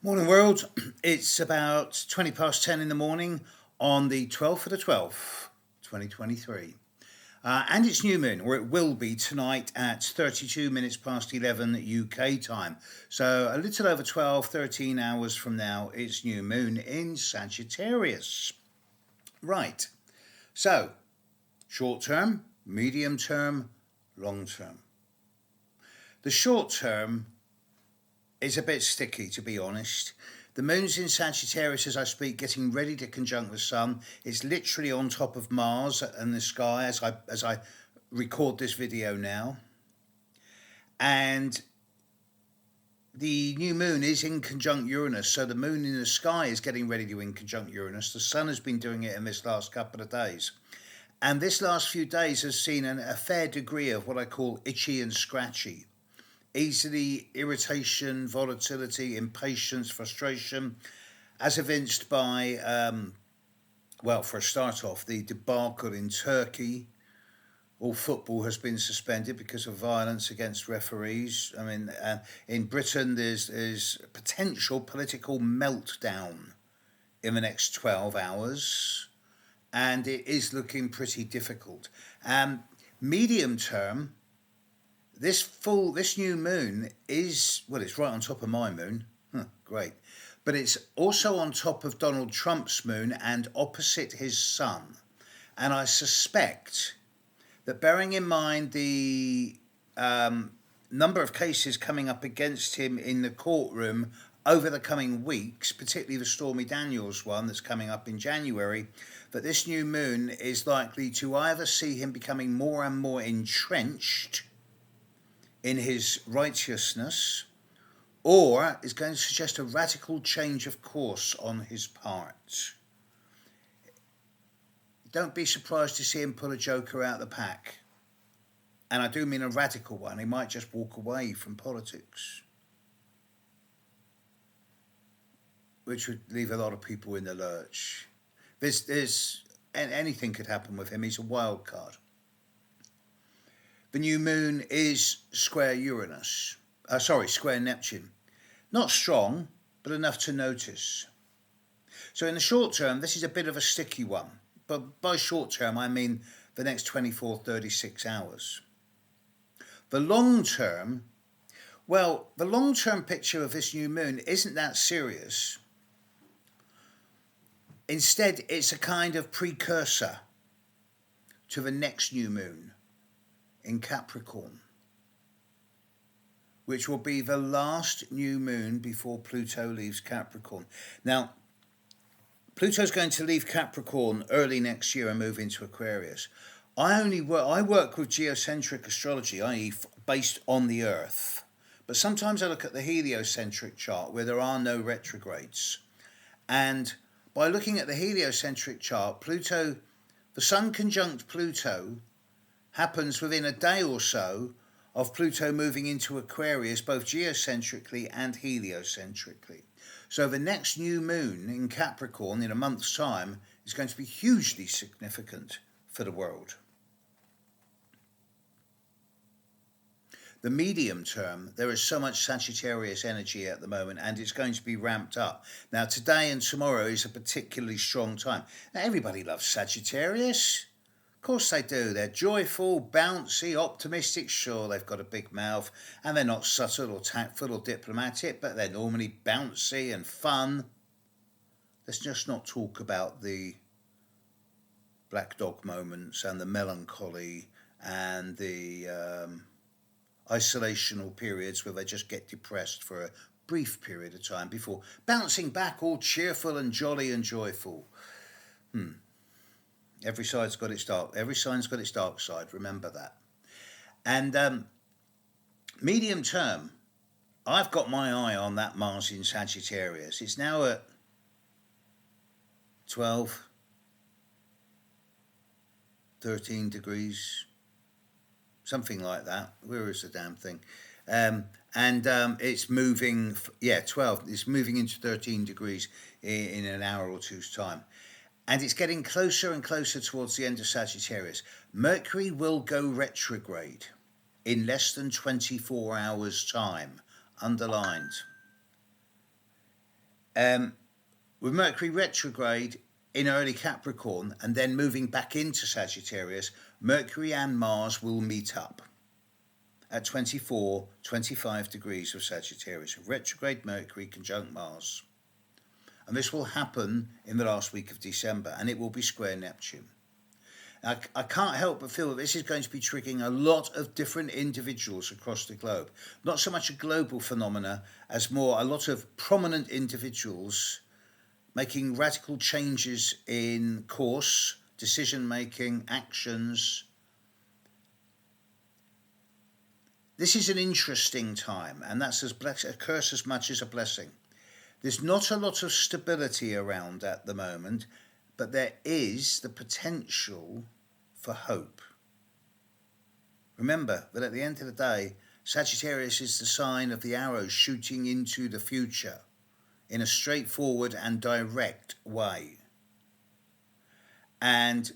Morning, world. It's about 20 past 10 in the morning on the 12th of the 12th, 2023. And it's new moon, or it will be tonight at 32 minutes past 11 UK time. So a little over 12, 13 hours from now, it's new moon in Sagittarius. Right. So, short term, medium term, long term. The short term is a bit sticky, to be honest. The moon's in Sagittarius as I speak, getting ready to conjunct the sun. It's literally on top of Mars and the sky as I record this video now. And the new moon is in conjunct Uranus, so the moon in the sky is getting ready to in conjunct Uranus. The sun has been doing it in this last couple of days. And this last few days has seen a fair degree of what I call itchy and scratchy. Easily irritation, volatility, impatience, frustration, as evinced by, for a start off, the debacle in Turkey. All football has been suspended because of violence against referees. I mean, in Britain, there's potential political meltdown in the next 12 hours, and it is looking pretty difficult. Medium term, this new moon is, well, it's right on top of my moon. Great. But it's also on top of Donald Trump's moon and opposite his sun. And I suspect that, bearing in mind the number of cases coming up against him in the courtroom over the coming weeks, particularly the Stormy Daniels one that's coming up in January, that this new moon is likely to either see him becoming more and more entrenched in his righteousness, or is going to suggest a radical change of course on his part. Don't be surprised to see him pull a joker out the pack. And I do mean a radical one. He might just walk away from politics, which would leave a lot of people in the lurch. Anything could happen with him. He's a wild card. The new moon is square square Neptune. Not strong, but enough to notice. So in the short term, this is a bit of a sticky one. But by short term, I mean the next 24, 36 hours. The long term picture of this new moon isn't that serious. Instead, it's a kind of precursor to the next new moon in Capricorn, which will be the last new moon before Pluto leaves Capricorn. Now, Pluto's going to leave Capricorn early next year and move into Aquarius. I work with geocentric astrology, i.e. based on the Earth, but sometimes I look at the heliocentric chart where there are no retrogrades. And by looking at the heliocentric chart, the Sun conjunct Pluto happens within a day or so of Pluto moving into Aquarius, both geocentrically and heliocentrically. So the next new moon in Capricorn in a month's time is going to be hugely significant for the world. The medium term, there is so much Sagittarius energy at the moment, and it's going to be ramped up. Now, today and tomorrow is a particularly strong time. Now, everybody loves Sagittarius. Of course they do. They're joyful, bouncy, optimistic. Sure, they've got a big mouth and they're not subtle or tactful or diplomatic, but they're normally bouncy and fun. Let's just not talk about the black dog moments and the melancholy and the isolational periods where they just get depressed for a brief period of time before bouncing back all cheerful and jolly and joyful. Every sign's got its dark side, remember that. And medium term, I've got my eye on that Mars in Sagittarius. It's now at 12, 13 degrees, something like that. Where is the damn thing? It's moving, 12, it's moving into 13 degrees in an hour or two's time. And it's getting closer and closer towards the end of Sagittarius. Mercury will go retrograde in less than 24 hours' time, underlined. With Mercury retrograde in early Capricorn and then moving back into Sagittarius, Mercury and Mars will meet up at 24, 25 degrees of Sagittarius. Retrograde Mercury conjunct Mars. And this will happen in the last week of December, and it will be square Neptune. I can't help but feel that this is going to be triggering a lot of different individuals across the globe. Not so much a global phenomena as more a lot of prominent individuals making radical changes in course, decision making, actions. This is an interesting time, and that's a curse as much as a blessing. There's not a lot of stability around at the moment, but there is the potential for hope. Remember that at the end of the day, Sagittarius is the sign of the arrow shooting into the future in a straightforward and direct way. And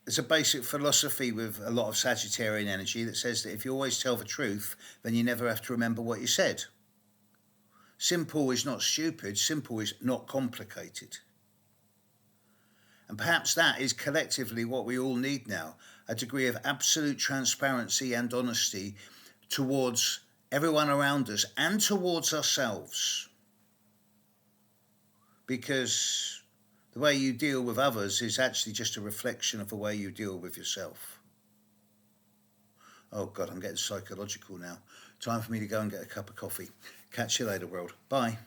there's a basic philosophy with a lot of Sagittarian energy that says that if you always tell the truth, then you never have to remember what you said. Simple is not stupid, simple is not complicated. And perhaps that is collectively what we all need now, a degree of absolute transparency and honesty towards everyone around us and towards ourselves. Because the way you deal with others is actually just a reflection of the way you deal with yourself. Oh God, I'm getting psychological now. Time for me to go and get a cup of coffee. Catch you later, world. Bye.